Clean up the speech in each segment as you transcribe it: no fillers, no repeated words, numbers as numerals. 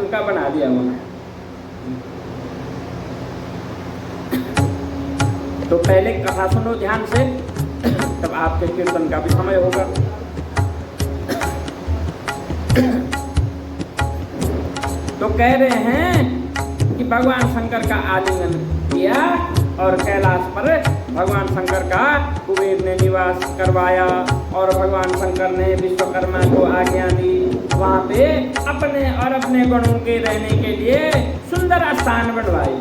शिव का बना दिया उन्होंने। तो पहले कथा सुनो ध्यान से, तब आपके कीर्तन का भी समय होगा। तो कह रहे हैं कि भगवान शंकर का आलिंगन किया और कैलाश पर भगवान शंकर का कुबेर ने निवास करवाया और भगवान शंकर ने विश्वकर्मा को आज्ञा दी वहाँ पे अपने और अपने गणों के रहने के लिए सुंदर स्थान बनवाए।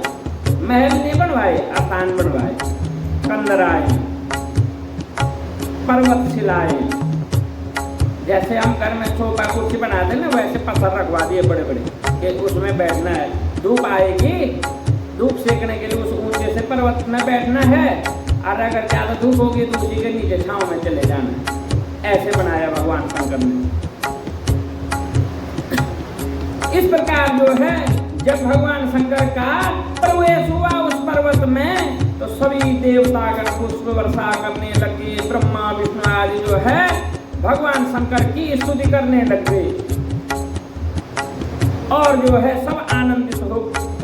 महल नहीं बनवाए, स्थान बनवाए, कंदराए, पर्वत शिलाए। जैसे हम घर में सोफा कुर्सी बनाते ना, वैसे पत्थर रखवा दिए बड़े बड़े कि उसमें बैठना है। धूप आएगी, धूप सेकने के लिए उस ऊंचे से पर्वत में बैठना है, और अगर ज्यादा धूप होगी तो उसी के नीचे छांव में चले जाना है। ऐसे बनाया भगवान शंकर ने। इस प्रकार जो है जब भगवान शंकर का प्रवेश हुआ उस पर्वत में, तो सभी देवतागण पुष्प वर्षा करने लगे। ब्रह्मा विष्णु आदि जो है भगवान शंकर की स्तुति करने लग गए और जो है सब आनंदित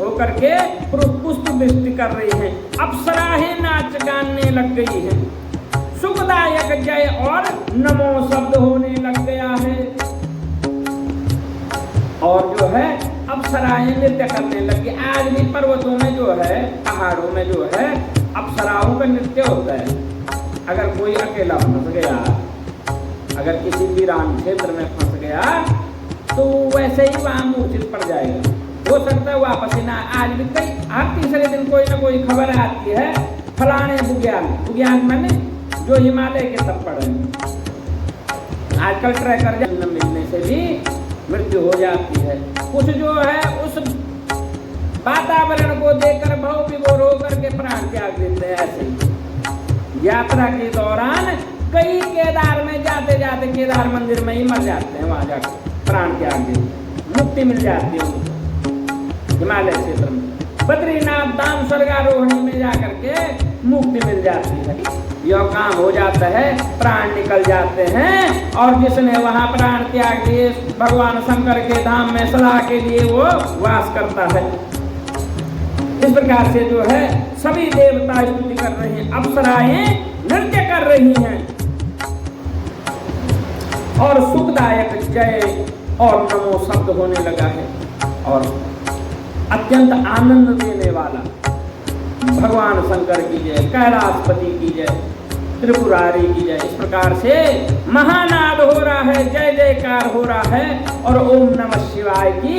होकर के पुष्प वृष्टि कर रही हैं। अप्सराएं नाच गाने लग गई हैं। सुखदायक जय और नमो शब्द होने लग गया है और जो है अप्सराएं नृत्य करने लगी। आज भी पर्वतों में जो है, पहाड़ों में जो है अप्सराओं का नृत्य होता है। अगर कोई अकेला फंस गया, अगर किसी वीरान क्षेत्र में फंस गया तो वैसे ही वहां मूर्छित पड़ जाएगा। हो सकता है वापस ही ना। आज भी कई हर तीसरे दिन कोई ना कोई खबर आती है, फलाने बुग्याल मैंने जो हिमालय के तब पड़े। आजकल ट्रैकर न मिलने से भी मृत्यु हो जाती है। कुछ जो है उस वातावरण को देखकर भाव विभोर होकर के प्राण त्याग देते हैं। ऐसे यात्रा के दौरान कई केदार में जाते जाते केदार मंदिर में ही मर जाते हैं, वहां जाकर प्राण त्याग देते, मुक्ति मिल जाती है उनको। हिमालय क्षेत्र में बद्रीनाथ धाम स्वर्गारोहणी में जाकर के मुक्ति मिल जाती है। यह काम हो जाता है, प्राण निकल जाते हैं और जिसने वहां प्राण त्याग दिए भगवान शंकर के धाम में सदा के लिए वो वास करता है। इस प्रकार से जो है सभी देवता स्तुति कर रहे हैं, अप्सराएं नृत्य कर रही हैं और सुखदायक जय और नमो शब्द होने लगा है और अत्यंत आनंद देने वाला भगवान शंकर की जय, कैलाशपति की जय, त्रिपुरारी की जय। इस प्रकार से महानाद हो रहा है, जय जयकार हो रहा है और ओम नमः शिवाय की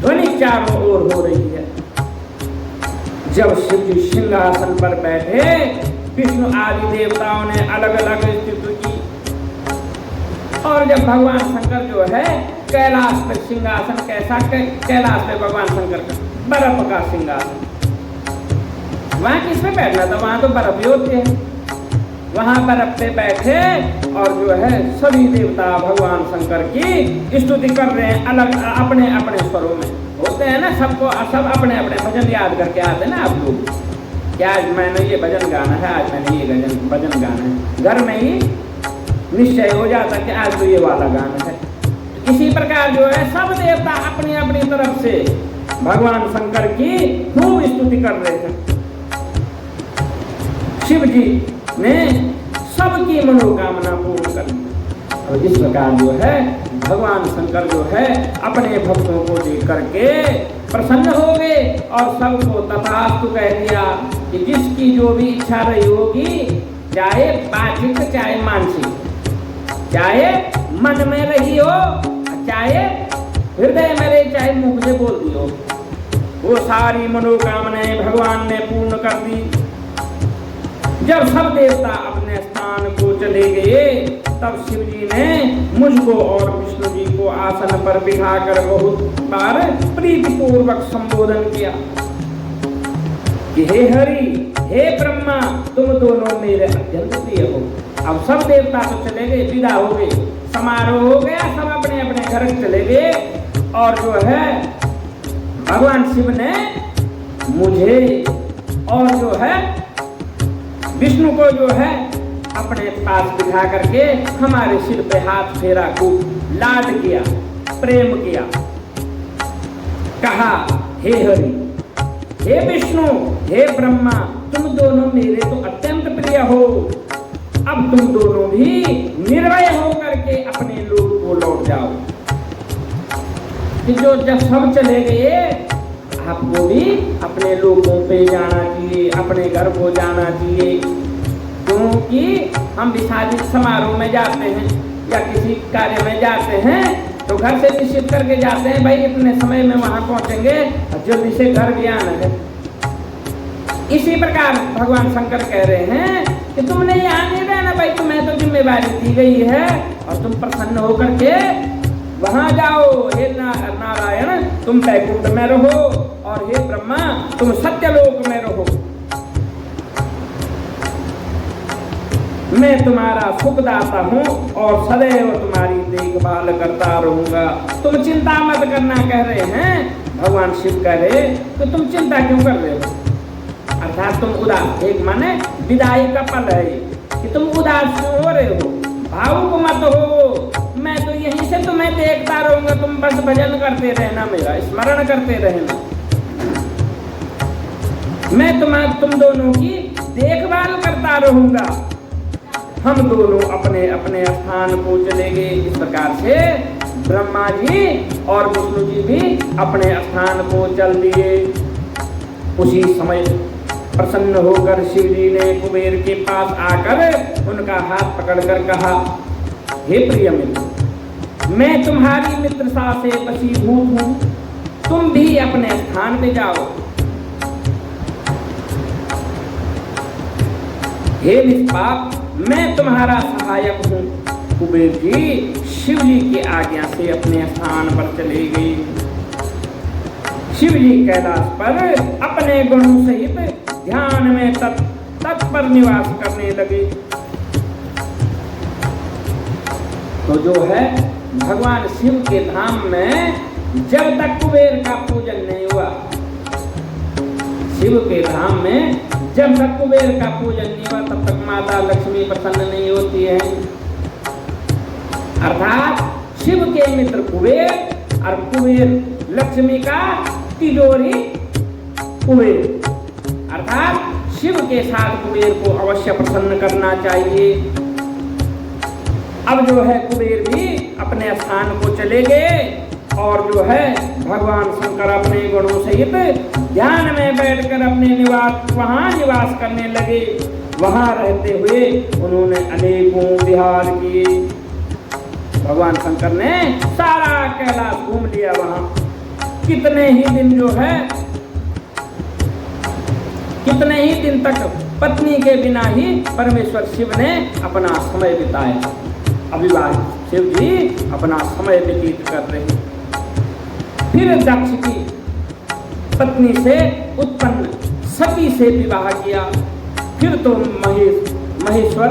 ध्वनि चारों ओर हो रही है। जब शिव जी सिंहासन पर बैठे, विष्णु आदि देवताओं ने अलग अलग स्तुति की और जब भगवान शंकर जो है कैलाश पर सिंहासन, कैसा कैलाश पे भगवान शंकर का बर्फ का सिंहासन, वहां किस पे बैठना था, वहां तो बर्फ ही होती है। वहां बर्फ पे बैठे और जो है सभी देवता भगवान शंकर की स्तुति कर रहे हैं अलग अपने अपने स्वरों में। होते हैं ना सबको, सब अपने अपने भजन याद करके आते हैं ना आप लोग, क्या आज मैंने ये भजन गाना है, आज मैंने ये भजन गाना है। घर में ही निश्चय हो जाता कि आज तो ये वाला गाना है। इसी प्रकार जो है सब देवता अपनी अपनी तरफ से भगवान शंकर की खूब स्तुति कर रहे हैं। शिव जी ने सबकी मनोकामना पूर्ण कर दी और इस प्रकार जो है भगवान शंकर जो है अपने भक्तों को देख करके प्रसन्न हो गए और सबको तथास्तु कह दिया कि जिसकी जो भी इच्छा रही होगी, चाहे वाचिक चाहे मानसिक, चाहे मन में रही हो, चाहे हृदय में रही, चाहे मुख से बोल दी हो, वो सारी मनोकामनाएं भगवान ने पूर्ण कर दी। जब सब देवता अपने स्थान को चले गए तब शिव जी ने मुझको और विष्णु जी को आसन पर बिठाकर बहुत बार प्रीतिपूर्वक संबोधन किया कि हे हरि, हे ब्रह्मा, तुम दोनों मेरे अत्यंत प्रिय हो। अब सब देवता तो चले गए, विदा हो गए, समारोह हो गया, सब अपने अपने घर चले गए और जो है भगवान शिव ने मुझे और जो है विष्णु को जो है अपने पास बिठा करके हमारे सिर पे हाथ फेरा, खूब लाड किया, प्रेम किया कहा, हे हरि, हे विष्णु, हे ब्रह्मा, तुम दोनों मेरे तो अत्यंत प्रिय हो। अब तुम दोनों भी निर्भय होकर के अपने लोक को लौट जाओ। कि जो जब सब चले गए, आपको भी अपने लोगों पे जाना चाहिए, अपने घर को जाना चाहिए। क्योंकि हम भी शादी समारोह में जाते हैं या किसी कार्य में जाते हैं तो घर से निश्चित करके जाते हैं, भाई इतने समय में वहां पहुंचेंगे, जल्दी से घर भी आना है। इसी प्रकार भगवान शंकर कह रहे हैं कि तुमने यहाँ नहीं रहना भाई, तुम्हें तो जिम्मेवारी दी गई है और तुम प्रसन्न होकर के वहां जाओ। हे नारायण, तुम बैकुंठ में रहो और हे ब्रह्मा, तुम सत्यलोक में रहो। मैं तुम्हारा सुखदाता हूँ और सदैव तुम्हारी देखभाल करता रहूंगा। तुम चिंता मत करना, कह रहे हैं भगवान शिव। कह रहे तो तुम चिंता क्यों कर रहे हो? अर्थात तुम उदास, एक माने विदाई का पल है कि तुम उदास क्यों हो रहे हो? भावुक मत हो, मैं तो यहीं से तुम्हें देखता रहूंगा। तुम बस भजन करते रहना, मेरा स्मरण करते रहना। मैं तुम दोनों की देखभाल करता रहूंगा। हम दोनों अपने अपने स्थान को चले गए। इस प्रकार से ब्रह्मा जी और विष्णु जी भी अपने स्थान को चल दिए। उसी समय प्रसन्न होकर शिव जी ने कुबेर के पास आकर उनका हाथ पकड़कर कहा, हे प्रिय मित्र, मैं तुम्हारी मित्रता से वशीभूत हूँ, तुम भी अपने स्थान पे जाओ। हे निष्पाप, मैं तुम्हारा सहायक हूँ। कुबेर जी शिव जी की आज्ञा से अपने स्थान पर चले गए। शिव जी कैलाश पर अपने गुणों सहित ध्यान में तत्पर निवास करने लगे। तो जो है भगवान शिव के धाम में जब तक कुबेर का पूजन नहीं हुआ, शिव के धाम में जब तक कुबेर का पूजन नहीं हुआ तब तक माता लक्ष्मी प्रसन्न नहीं होती है। अर्थात शिव के मित्र कुबेर और कुबेर लक्ष्मी का तिजोरी कुबेर। अर्थात शिव के साथ कुबेर को अवश्य प्रसन्न करना चाहिए। अब जो है कुबेर भी अपने स्थान को चले गए और जो है भगवान शंकर अपने गुणों सहित ध्यान में बैठकर अपने वहां निवास करने लगे। वहां रहते हुए उन्होंने अनेकों विहार किए। भगवान शंकर ने सारा कैलाश घूम लिया। वहां कितने ही दिन जो है, कितने ही दिन तक पत्नी के बिना ही परमेश्वर शिव ने अपना समय बिताया। अविवाहित शिव जी अपना समय व्यतीत कर रहे। फिर दक्ष की पत्नी से उत्पन्न सती से विवाह किया। फिर तो महेश्वर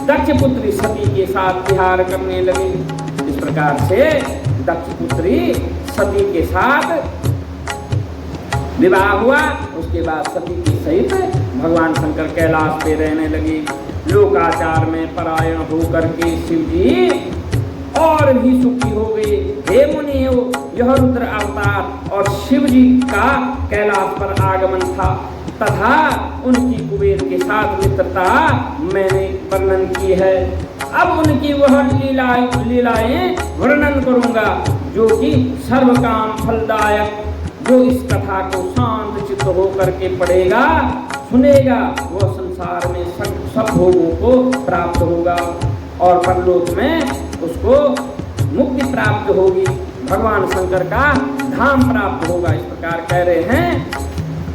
दक्ष पुत्री सती के साथ विहार करने लगे। इस प्रकार से दक्ष पुत्री सती के साथ विवाह हुआ। उसके बाद सती के सहित भगवान शंकर कैलाश पे रहने लगे। लोकाचार में परायण होकर के शिव जी और भी सुखी हो गए। हे मुनियो, यह रुद्र अवतार और शिव जी का कैलाश पर आगमन था तथा उनकी कुबेर के साथ मित्रता मैंने वर्णन की है। अब उनकी वह लीलाएं वर्णन करूंगा जो कि सर्व काम फलदायक। जो इस कथा को शांत चित्त होकर के पढ़ेगा सुनेगा वह संसार में सब भोगों को प्राप्त होगा और परलोक में उसको मुक्ति प्राप्त होगी, भगवान शंकर का धाम प्राप्त होगा। इस प्रकार कह रहे हैं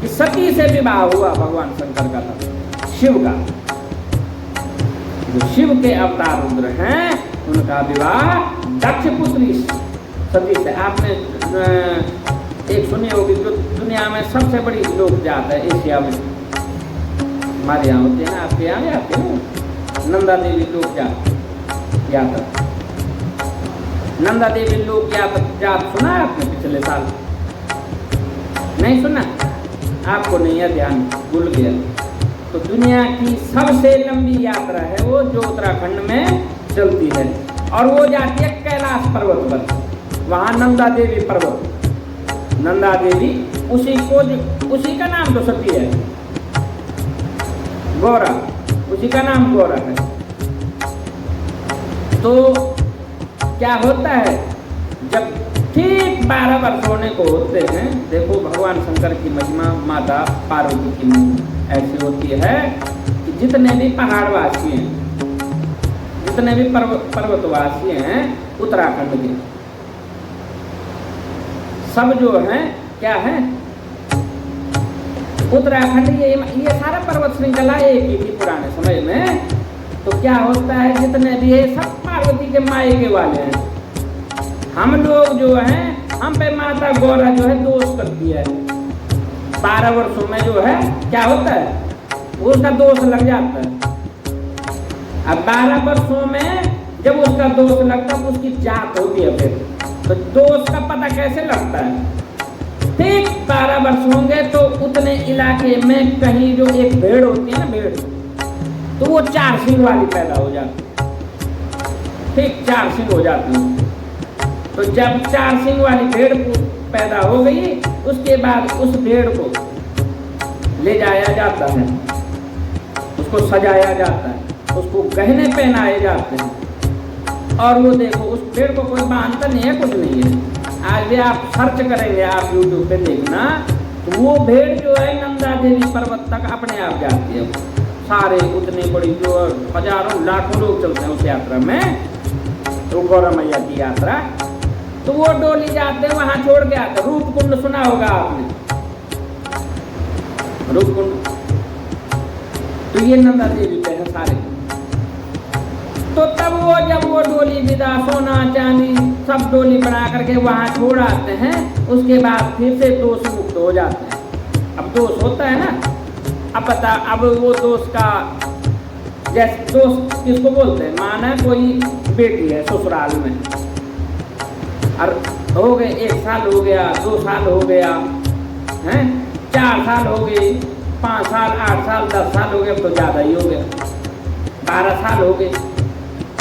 कि सती से विवाह हुआ भगवान शंकर का था, शिव का। जो शिव के अवतार रुद्र हैं उनका विवाह दक्ष पुत्री सती से। आपने एक सुनी होगी जो दुनिया में सबसे बड़ी लोक जात है एशिया में, हमारे यहाँ होते हैं ना, आपके यहाँ भी आते हैं, नंदा देवी लोक जात। नंदा देवी लोक जात सुना है आपने पिछले साल? नहीं सुना? आपको नहीं है, ध्यान भूल गया। तो दुनिया की सबसे लंबी यात्रा है वो जो उत्तराखंड में चलती है और वो जाती है कैलाश पर्वत पर। वहाँ नंदा देवी पर्वत नंदा देवी, उसी का नाम तो सती है, गौरा, उसी का नाम गौरा है। तो क्या होता है, जब ठीक 12 वर्ष होने को होते हैं, देखो भगवान शंकर की महिमा, माता पार्वती की महिमा ऐसी होती है कि जितने भी पहाड़वासी हैं, जितने भी पर्वतवासी हैं उत्तराखंड के, सब जो हैं क्या है, उत्तराखंड ये सारा पर्वत श्रृंखला एक ही थी पुराने समय में। तो क्या होता है, जितने भी है सब पार्वती के मायके वाले हैं। हम लोग जो हैं, हम पे माता गौरा जो है दोष करती है। 12 वर्षों में जो है क्या होता है, उसका दोष लग जाता है। अब 12 वर्षों में जब उसका दोष लगता है, उसकी जात होती है। फिर तो दोष का पता कैसे लगता है, ठीक 12 वर्ष होंगे तो उतने इलाके में कहीं जो एक भेड़ होती है ना, भेड़, तो वो 4 सिंग वाली पैदा हो जाती है। ठीक 4 सिंग हो जाती है। तो जब 4 सिंग वाली भेड़ पैदा हो गई, उसके बाद उस भेड़ को ले जाया जाता है, उसको सजाया जाता है, उसको गहने पहनाए जाते हैं। और वो देखो उस भेड़ को कोई बांधता नहीं है, कुछ नहीं है। आज भी आप सर्च करेंगे, आप यूट्यूब पे देखना, तो वो भेड़ जो है नंदा देवी पर्वत तक अपने आप जाती है। सारे उतनी बड़ी जो हजारों लाखों लोग चलते हैं उस यात्रा में, तो गौरा मैया की यात्रा, तो वो डोली जाते हैं, वहां छोड़ के आते। रूपकुंड सुना होगा आपने, रूपकुंड, तो ये नंदा देवी पे है सारे। तो तब वो जब वो डोली विदा, सोना चांदी सब डोली बना करके वहां छोड़ आते हैं, उसके बाद फिर से दोष मुक्त हो जाते हैं। अब दोष होता है ना, अब पता, अब वो दोष का, जैसे दोस्त किसको बोलते हैं, माना कोई बेटी है ससुराल में, और हो गए 1 साल हो गया, 2 साल हो गया, हैं 4 साल हो गए, 5 साल, 8 साल, 10 साल हो गए, तो ज़्यादा ही हो गया, 12 साल हो गए,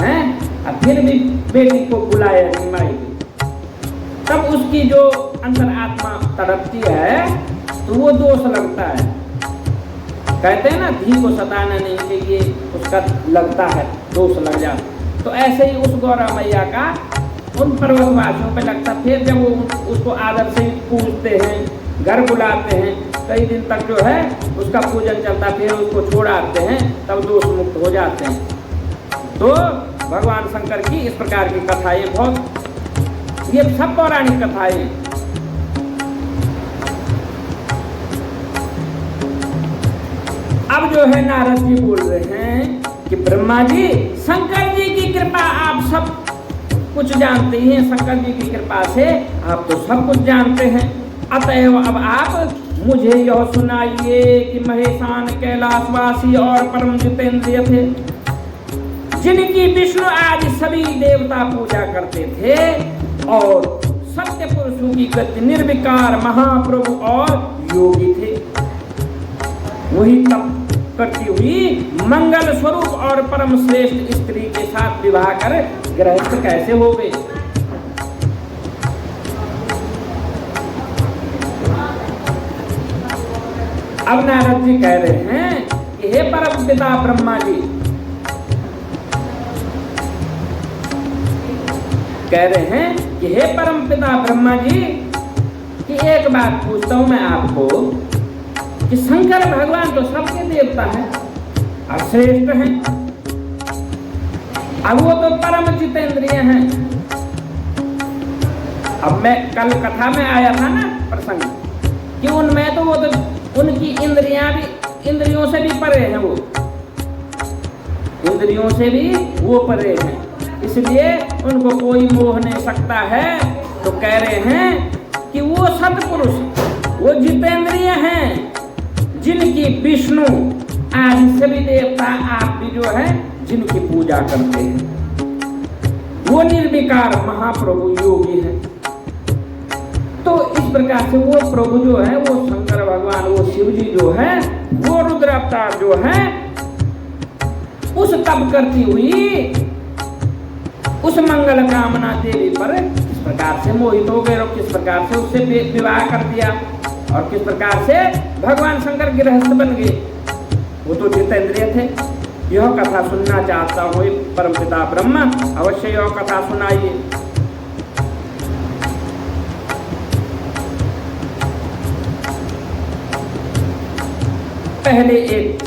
हैं, और फिर भी बेटी को बुलाया नहीं मायके, तब उसकी जो अंतर आत्मा तड़पती है, तो वो दोष लगता है। कहते हैं ना, धी को सताना नहीं चाहिए, उसका लगता है, दोष लग जाता। तो ऐसे ही उस गौरा मैया का उन पर्वतवासियों पे लगता। फिर जब वो उसको आदर से पूजते हैं, घर बुलाते हैं, कई दिन तक जो है उसका पूजन चलता, फिर उसको छोड़ आते हैं, तब दोष मुक्त हो जाते हैं। तो भगवान शंकर की इस प्रकार की कथाएं बहुत, ये सब पौराणिक कथाएं। अब जो है नारद जी बोल रहे हैं कि ब्रह्मा जी, शंकर जी की कृपा, आप सब कुछ जानते हैं, शंकर जी की कृपा से आप तो सब कुछ जानते हैं। अतएव अब आप मुझे यह सुनाइए कि महेशान कैलाशवासी और परम जितेंद्रिय थे, जिनकी विष्णु आदि सभी देवता पूजा करते थे, और सत्य पुरुषों की गति निर्विकार महाप्रभु और योगी थे, वही तप करती हुई मंगल स्वरूप और परम श्रेष्ठ स्त्री के साथ विवाह कर गृहस्थ कैसे हो गए। अब नारद जी कह रहे हैं कि हे परम पिता ब्रह्मा जी, कह रहे हैं कि हे परम पिता ब्रह्मा जी, कि एक बात पूछता हूं मैं आपको, कि शंकर भगवान तो सबके देवता हैं और श्रेष्ठ हैं, अब वो तो परम जितेंद्रिय हैं। अब मैं कल कथा में आया था ना प्रसंग, कि उनमें तो वो तो उनकी इंद्रियां भी, इंद्रियों से भी परे हैं, वो इंद्रियों से भी वो परे हैं, इसलिए उनको कोई मोह नहीं सकता है। तो कह रहे हैं कि वो सत्पुरुष, वो जितेंद्रिय हैं, जिनकी विष्णु आदि सभी देवता आप भी जो है जिनकी पूजा करते हैं, वो निर्विकार महाप्रभु योगी है। तो इस प्रकार से वो प्रभु जो है, वो शंकर भगवान, वो शिव जी जो है, वो रुद्र अवतार जो है, उस तप करती हुई उस मंगल कामना देवी पर इस प्रकार से मोहित हो गए और किस प्रकार से उससे विवाह कर दिया और किस प्रकार से भगवान शंकर गृहस्थ बन गए। वो तो जितेंद्रिय थे। यह कथा सुनना चाहता हूँ परमपिता ब्रह्मा, अवश्य यह कथा सुनाइए। पहले एक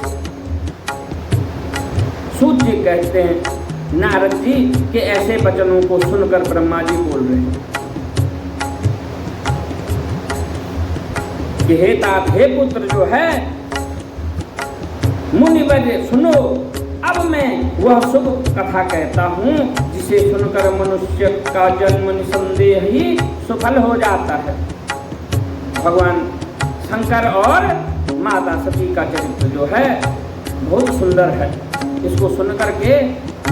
सूत जी कहते हैं नारद जी के ऐसे वचनों को सुनकर ब्रह्मा जी बोल रहे हैं कि हे तात, हे पुत्र जो है मुनिवर सुनो, अब मैं वह शुभ कथा कहता हूँ जिसे सुनकर मनुष्य का जन्म निसंदेह ही सफल हो जाता है। भगवान शंकर और माता सती का चरित्र जो है बहुत सुंदर है। इसको सुनकर के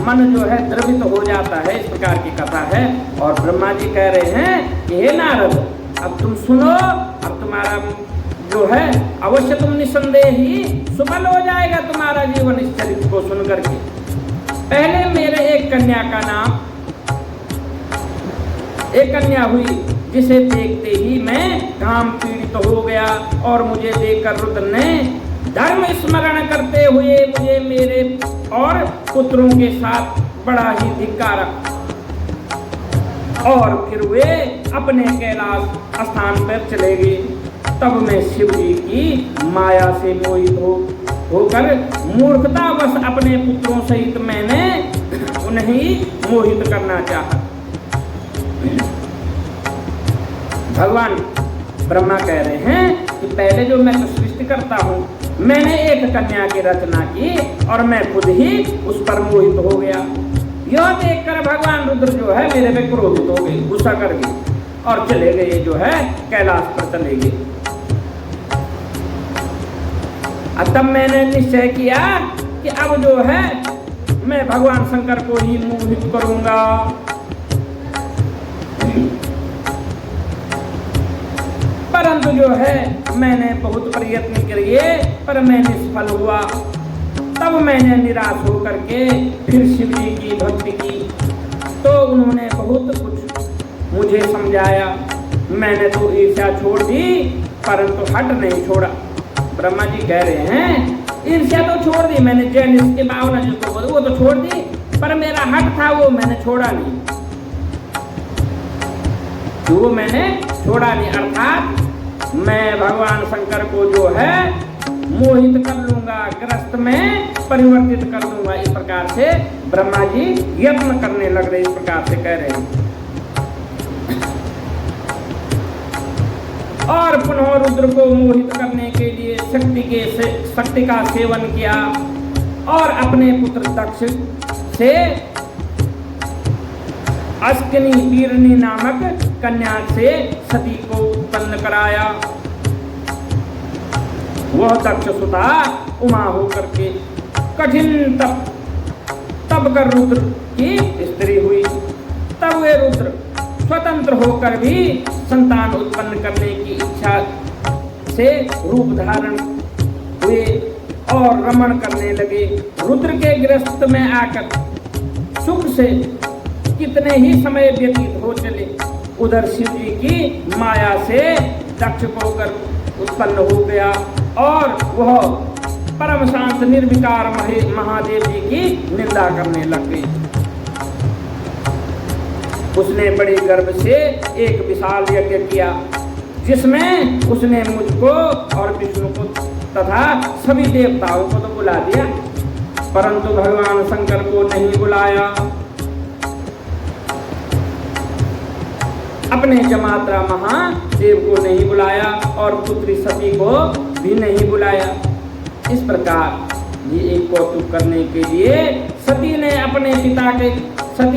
मन जो है द्रवित हो जाता है। इस प्रकार की कथा है और ब्रह्मा जी कह रहे हैं कि हे नारद, अब तुम सुनो, अब तुम्हारा जो है अवश्य तुम निसंदेह ही सफल हो जाएगा तुम्हारा जीवन इस चरित्र को सुनकर के। पहले मेरे एक कन्या का नाम, एक कन्या हुई जिसे देखते ही मैं काम पीड़ित हो गया और मुझे देखकर रुद्र ने धर्म स्मरण करते हुए मुझे मेरे और पुत्रों के साथ बड़ा ही धिक्कारा और फिर वे अपने कैलाश स्थान पर चले गए। तब मैं शिव जी की माया से मोहित होकर मूर्खतावश अपने पुत्रों सहित मैंने उन्हें मोहित करना चाहा। भगवान ब्रह्मा कह रहे हैं कि पहले जो मैं सृष्टि करता हूँ, मैंने एक कन्या की रचना की और मैं खुद ही उस पर मोहित हो गया। यह देखकर भगवान रुद्र जो है मेरे पे क्रोधित हो गए, गुस्सा कर गए और चले गए जो है कैलाश पर चले गए। तब मैंने निश्चय किया कि अब जो है मैं भगवान शंकर को ही मोहित करूंगा। परंतु जो है मैंने बहुत प्रयत्न किए पर मैं निष्फल हुआ। तब मैंने निराश होकर के फिर शिव जी की भक्ति की तो उन्होंने बहुत कुछ मुझे समझाया। मैंने तो ईर्ष्या छोड़ दी परंतु हट नहीं छोड़ा। ब्रह्मा जी कह रहे हैं ईर्ष्या तो छोड़ दी मैंने, जैन इसके भावना जिसको बोले वो तो छोड़ दी, पर मेरा हट था वो मैंने छोड़ा नहीं, वो मैंने छोड़ा नहीं। अर्थात मैं भगवान शंकर को जो है मोहित कर लूंगा, ग्रस्त में परिवर्तित कर लूंगा। इस प्रकार से ब्रह्मा जी यत्न करने लग रहे, इस प्रकार से कह रहे हैं। और पुनः रुद्र को मोहित करने के लिए शक्ति का सेवन किया और अपने पुत्र दक्ष से अस्किनी वीरनी नामक कन्या से सती को उत्पन्न कराया। वह दक्ष सुता उमा होकर के कठिन तप कर रुद्र की स्त्री हुई। तब वे रुद्र स्वतंत्र होकर भी संतान उत्पन्न करने की इच्छा से रूप धारण हुए और रमण करने लगे। रुद्र के गृहस्थ में आकर सुख से कितने ही समय व्यतीत हो चले, उधर शिव जी की माया से दक्ष होकर उत्पन्न हो गया और वह परम शांत निर्विकार महादेव जी की निंदा करने लग गई। उसने बड़े गर्व से एक विशाल यज्ञ किया जिसमें उसने मुझको और विष्णु को तथा सभी देवताओं को तो बुला दिया, परंतु भगवान शंकर को नहीं बुलाया। अपने जमात्रा महादेव को नहीं बुलाया और पुत्री सती को भी नहीं बुलाया। इस प्रकार ये एक कौतुक करने के लिए सती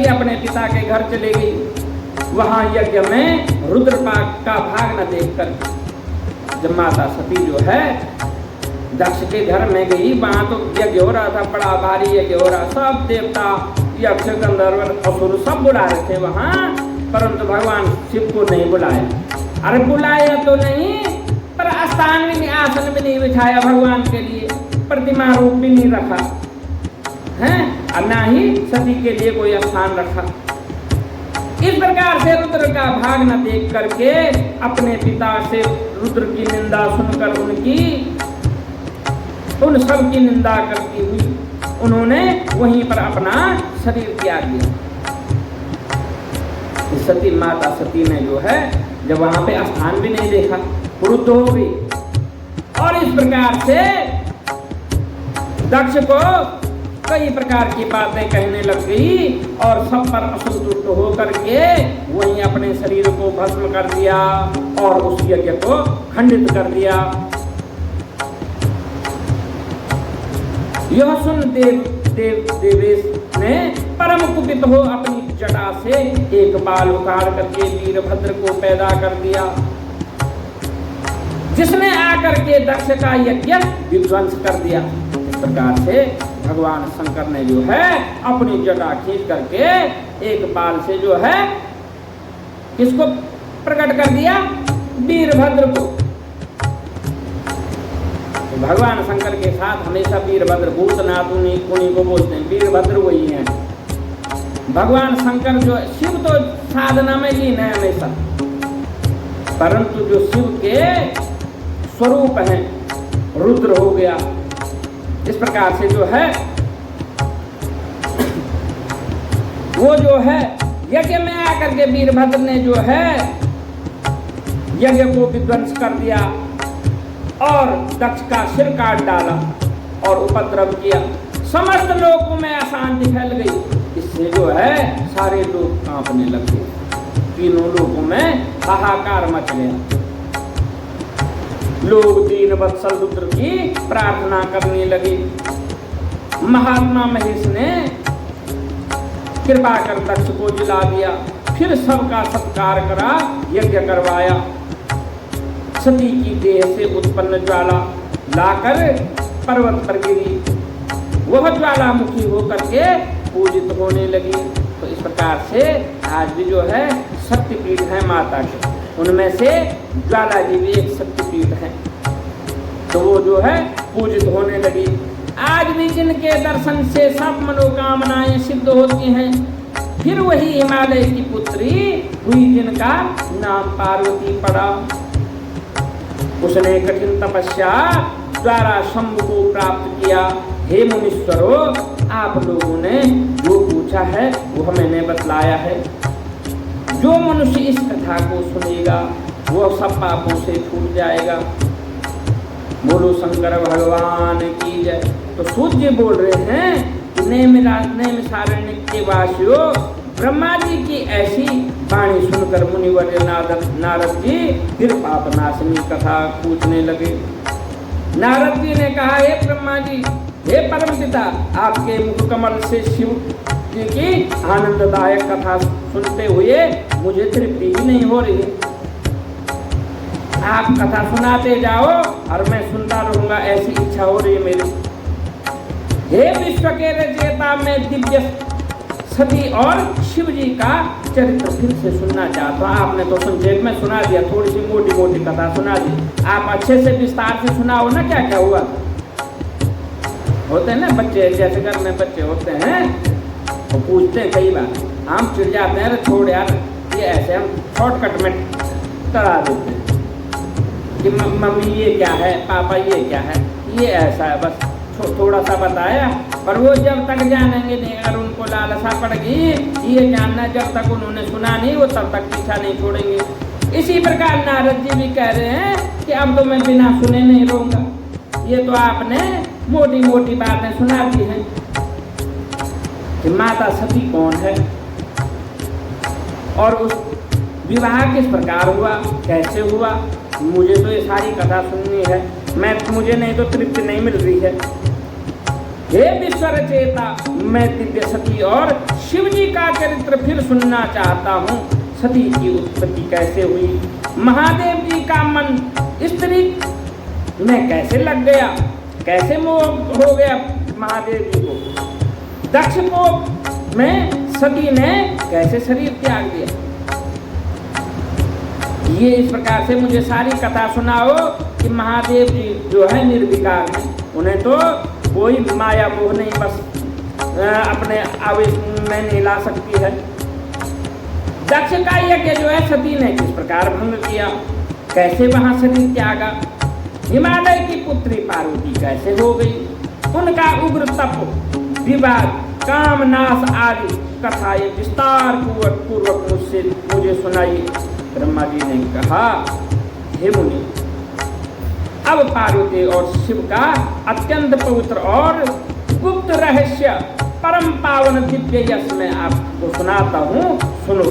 अपने पिता के घर चले गई। वहां यज्ञ में रुद्र का भाग न देखकर जब माता सती जो है दक्ष के घर में गई, वहां तो यज्ञ हो रहा था, बड़ा भारी यज्ञ हो रहा, सब देवता यक्ष गंधर्व असुर सब बुला रहे थे वहां, परंतु भगवान शिव को नहीं बुलाया। अरे बुलाया तो नहीं, पर स्थान भी नहीं, आसन भी नहीं बिछाया भगवान के लिए, प्रतिमा रूप भी नहीं रखा है, और ना ही सती के लिए कोई स्थान रखा। इस प्रकार से रुद्र का भागना देख करके अपने पिता से रुद्र की निंदा सुनकर उन सब की निंदा करती हुई उन्होंने वहीं पर अपना शरीर त्याग दिया। सती माता सती ने जो है जब वहां पे स्थान भी नहीं देखा, क्रुद्ध हो गई और इस प्रकार से दक्ष को कई प्रकार की बातें कहने लग गई और सब पर असंतुष्ट होकर के वहीं अपने शरीर को भस्म कर दिया और उस यज्ञ को खंडित कर दिया। यह सुन देवेश ने परम कुपित हो अपनी जटा से एक बाल उखाड़ करके वीरभद्र को पैदा कर दिया, जिसने आकर के दक्ष का यज्ञ विध्वंस कर दिया। इस प्रकार से भगवान शंकर ने जो है अपनी जटा खींच करके एक बाल से जो है किसको प्रकट कर दिया? वीरभद्र को। तो भगवान शंकर के साथ हमेशा वीरभद्र, भूतनाथ उन्हीं को बोलते हैं, वीरभद्र वही हैं। भगवान शंकर जो शिव तो साधना में लीन है हमेशा, परंतु जो शिव के स्वरूप हैं रुद्र हो गया। इस प्रकार से जो है वो जो है यज्ञ में आकर के वीरभद्र ने जो है यज्ञ को विध्वंस कर दिया और दक्ष का सिर काट डाला और उपद्रव किया। समस्त लोगों में अशांति फैल गई। इससे जो है सारे लोग कांपने लगे, तीनों लोगों में हाहाकार मच गया। लोग दीन वत्सल रुद्र की प्रार्थना करने लगे। महात्मा महेश ने कृपा कर दक्ष को जिला दिया, फिर सबका सत्कार करा, यज्ञ करवाया। सती की देह से उत्पन्न ज्वाला लाकर पर्वत पर गिरी, वह ज्वालामुखी होकर के पूजित होने लगी। तो इस प्रकार से आज भी जो है शक्तिपीठ है माता के, उनमें से ज्वाला जी भी एक शक्तिपीठ है, तो वो जो है पूजित होने लगी। आज भी जिनके दर्शन से सब मनोकामनाएं सिद्ध होती हैं, फिर वही हिमालय की पुत्री हुई जिनका नाम पार्वती पड़ा। उसने कठिन तपस्या द्वारा शंभु को प्राप्त किया। हे मुनीश्वरों, आप लोगों ने जो पूछा है वो मैंने बतलाया है। जो मनुष्य इस कथा को सुनेगा वो सब पापों से छूट जाएगा। बोलो शंकर भगवान की जय। तो सूर्य बोल रहे हैं कि नैमिषारण्य के वासियों, ब्रह्मा जी की ऐसी वाणी सुनकर मुनिवर नारद जी फिर पाप नाशनी कथा पूछने लगे। नारद जी ने कहा, हे ब्रह्मा जी, हे परमपिता, आपके मुख कमल से शिव जी की आनंददायक कथा सुनते हुए मुझे तृप्ति ही नहीं हो रही है। आप कथा सुनाते जाओ और मैं सुनता रहूंगा, ऐसी इच्छा हो रही है मेरी। हे विश्व के रचयिता, मैं दिव्य सती और शिव जी का चरित्र फिर से सुनना चाहता हूँ। आपने तो संक्षेप में सुना दिया, थोड़ी सी मोटी मोटी कथा सुना दी। आप अच्छे से विस्तार से सुनाओ ना, क्या क्या हुआ। होते हैं ना बच्चे, जैसे घर में बच्चे होते हैं वो पूछते हैं कई बार, हम चिढ़ जाते हैं, अरे छोड़ यार, ये ऐसे हम शॉर्टकट में करा देते हैं कि मम्मी ये क्या है, पापा ये क्या है, ये ऐसा है, बस थोड़ा सा बताया। पर वो जब तक जानेंगे नहीं, अगर उनको लालसा पड़ेगी ये जानना, जब तक उन्होंने सुना नहीं वो तब तक पीछा नहीं छोड़ेंगे। इसी प्रकार नारद जी भी कह रहे हैं कि अब तो मैं बिना सुने नहीं रहूँगा। ये तो आपने मोटी मोटी बातें सुना दी हैं कि माता सती कौन है और उस विवाह किस प्रकार हुआ, कैसे हुआ। मुझे तो ये सारी कथा सुननी है, मुझे नहीं तो तृप्ति नहीं मिल रही है। हे विश्व रचयिता, मैं दिव्य सती और शिव जी का चरित्र फिर सुनना चाहता हूँ। सती की उत्पत्ति कैसे हुई, महादेव जी का मन स्त्री में कैसे लग गया, कैसे मोह हो गया महादेव जी को, दक्ष को में सती ने कैसे शरीर त्याग दिया। ये इस प्रकार से मुझे सारी कथा सुनाओ कि महादेव जी जो है निर्विकार हैं, उन्हें तो कोई माया मोह नहीं, बस अपने आवेश में नहीं ला सकती है। दक्ष का यज्ञ जो है सती ने किस प्रकार भंग किया, कैसे वहां शरीर त्यागा, हिमालय की पुत्री पार्वती कैसे हो गई, उनका उग्र तप, विवाद, काम नाश आदि कथाएं विस्तार पूर्वक मुझे सुनाई। ब्रह्मा जी ने कहा, हे मुनि, अब पार्वती और शिव का अत्यंत पवित्र और गुप्त रहस्य परम पावन दिव्य यश मैं आपको सुनाता हूँ, सुनो।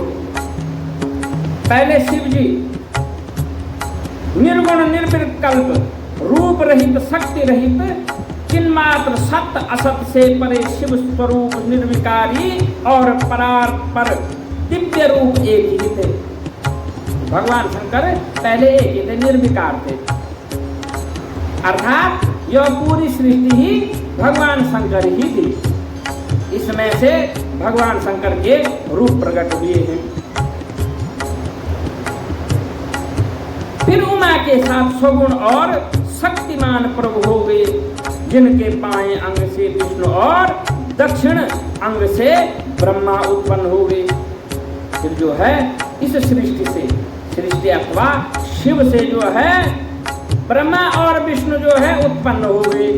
पहले शिव जी निर्गुण निर्विकल्प रूप रहित शक्ति रहित चिन्मात्र सत्य असत से परे शिव स्वरूप निर्विकारी और परार पर दिव्य रूप एक ही थे। भगवान शंकर पहले एक ही थे, निर्विकार थे, अर्थात यह पूरी सृष्टि ही भगवान शंकर ही थी। इसमें से भगवान शंकर के रूप प्रकट हुए हैं। फिर उमा के साथ सगुण और शक्तिमान प्रभु हो गए, जिनके बाएं अंग से विष्णु और दक्षिण अंग से ब्रह्मा उत्पन्न हो गए। फिर जो है इस सृष्टि अथवा शिव से जो है ब्रह्मा और विष्णु जो है उत्पन्न हो गए।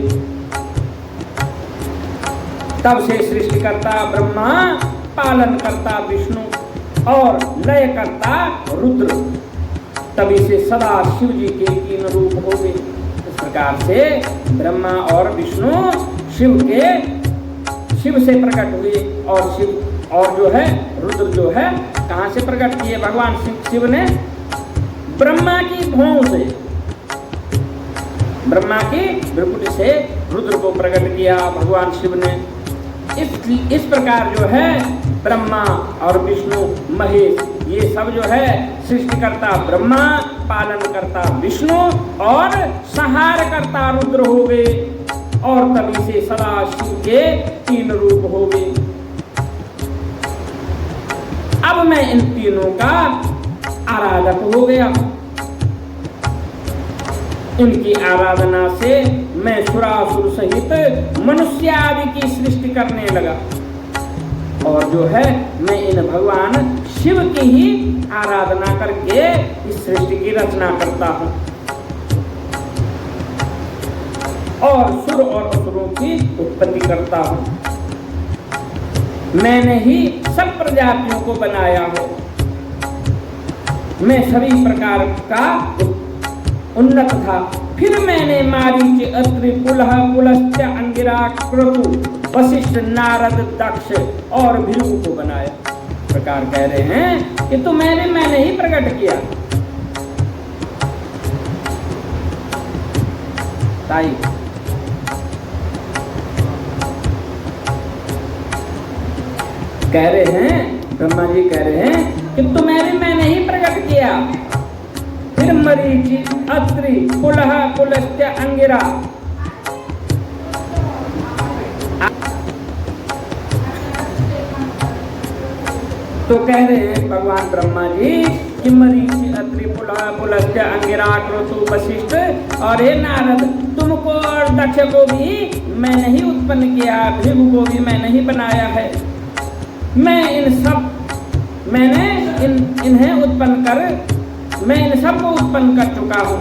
तब से सृष्टिकर्ता ब्रह्मा, पालन करता विष्णु और लय करता रुद्र, तभी से सदा शिव जी के 3 रूप हो गए। इस प्रकार से ब्रह्मा और विष्णु शिव से प्रकट हुए और जो है रुद्र जो है कहाँ से प्रकट किए भगवान शिव ने? ब्रह्मा की भौं से, ब्रह्मा की भ्रुकुटी से रुद्र को प्रकट किया भगवान शिव ने। इस प्रकार जो है ब्रह्मा और विष्णु महेश ये सब जो है सृष्टिकर्ता ब्रह्मा, पालन करता विष्णु और संहार करता रुद्र हो गए, और तभी से सदा शिव के 3 रूप हो गए। अब मैं इन तीनों का आराधक हो गया। इनकी आराधना से मैं सुरासुर सहित मनुष्य आदि की सृष्टि करने लगा, और जो है मैं इन भगवान शिव की ही आराधना करके इस सृष्टि की रचना करता हूँ, और सुर और असुरों की उत्पत्ति करता हूँ। मैंने ही सब प्रजातियों को बनाया हो, मैं सभी प्रकार का उन्नत था। फिर मैंने मारीच, अत्रि, पुलह, पुलस्त्य, अंगिरा, क्रतु, वशिष्ठ, नारद, दक्ष और भृगु को बनाया। प्रकार कह रहे हैं कि तुम्हें भी मैंने ही प्रकट किया। ताई कह रहे हैं, ब्रह्मा जी कह रहे हैं कि तुम्हें भी मैंने ही प्रकट किया। फिर मरीचि, अत्रि, पुलह, पुलस्त्य, अंगिरा, तो कह रहे हैं भगवान ब्रह्मा जी कि मरीचि, अत्रि, पुलह, पुलस्त्य, अंगिरा, क्रतु, वशिष्ठ और हे नारद, तुमको और दक्ष को भी मैंने ही उत्पन्न किया, भृगु को भी मैंने ही बनाया है। मैं इन्हें उत्पन्न कर, मैं इन सबको उत्पन्न कर चुका हूँ।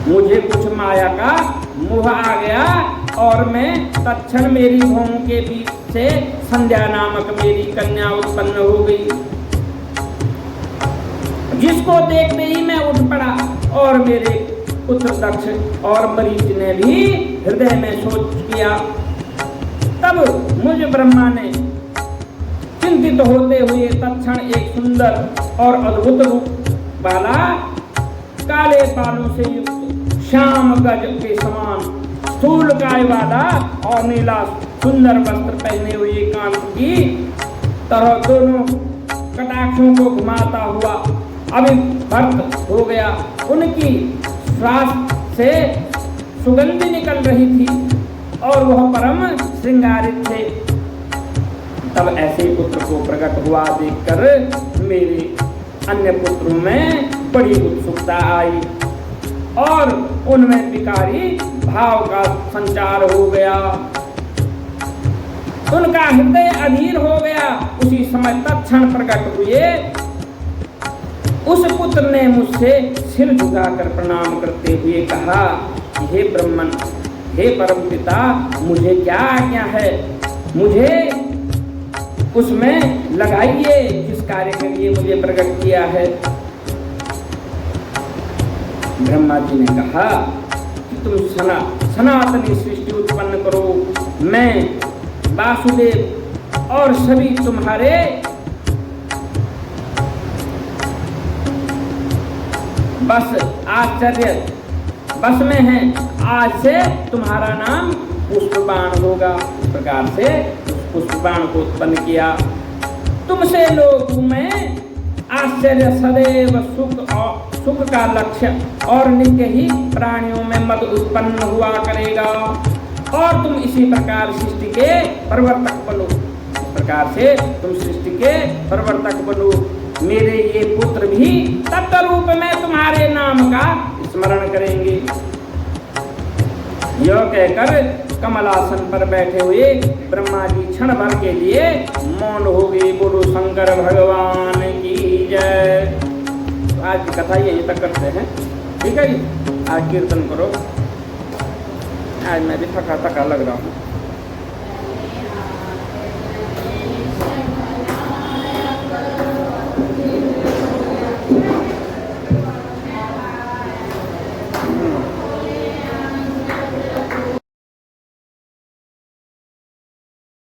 मुझे कुछ माया का मोह आ गया, और मैं तत्क्षण मेरी भौं के बीच से संध्या नामक मेरी कन्या उत्पन्न हो गई, जिसको देखते ही मैं उठ पड़ा, और मेरे पुत्र दक्ष और मरीच ने भी हृदय में सोच किया। तब मुझ ब्रह्मा ने चिंतित होते हुए तत्क्षण एक सुंदर और अद्भुत रूप वाला, काले बालों से युक्त, श्याम गज के समान, स्थूल काय वाला और नीला सुंदर वस्त्र पहने हुए कांत की तरह दोनों कटाक्षों को घुमाता हुआ अभिभूत हो गया। उनकी श्वास से सुगंधि निकल रही थी, और वह परम श्रृंगारित थे। तब ऐसे पुत्र को प्रकट हुआ देखकर मेरे अन्य पुत्रों में बड़ी उत्सुकता आई, और उनमें विकारी भाव का संचार हो गया। उनका हृदय अधीर हो गया। उसी समय तत्क्षण प्रकट हुए उस पुत्र ने मुझसे सिर झुकाकर प्रणाम करते हुए कहा, हे ब्रह्मन, हे परमपिता, मुझे क्या आज्ञा है, मुझे उसमें लगाइए जिस कार्य के लिए मुझे प्रकट किया है। ब्रह्मा जी ने कहा कि तुम सनातनी सृष्टि उत्पन्न करो, मैं वासुदेव और सभी तुम्हारे बस आश्चर्य बस में है। आज से तुम्हारा नाम पुष्पबाण होगा। इस प्रकार से पुष्पबाण को उत्पन्न किया। तुमसे लोगों में आश्चर्य सदैव सुख का लक्ष्य और नित्य ही प्राणियों में मद उत्पन्न हुआ करेगा और तुम इसी प्रकार सृष्टि के प्रवर्तक बनो। इस प्रकार से तुम सृष्टि के प्रवर्तक बनो। मेरे ये पुत्र भी तत्व रूप में तुम्हारे नाम का स्मरण करेंगे। यह कहकर कमलासन पर बैठे हुए ब्रह्मा जी क्षण भर के लिए मौन हो गए। बोलो शंकर भगवान की जय। तो आज की कथा यहीं तक करते हैं, ठीक है जी। आज कीर्तन करो। आज मैं भी थका थका लग रहा हूँ।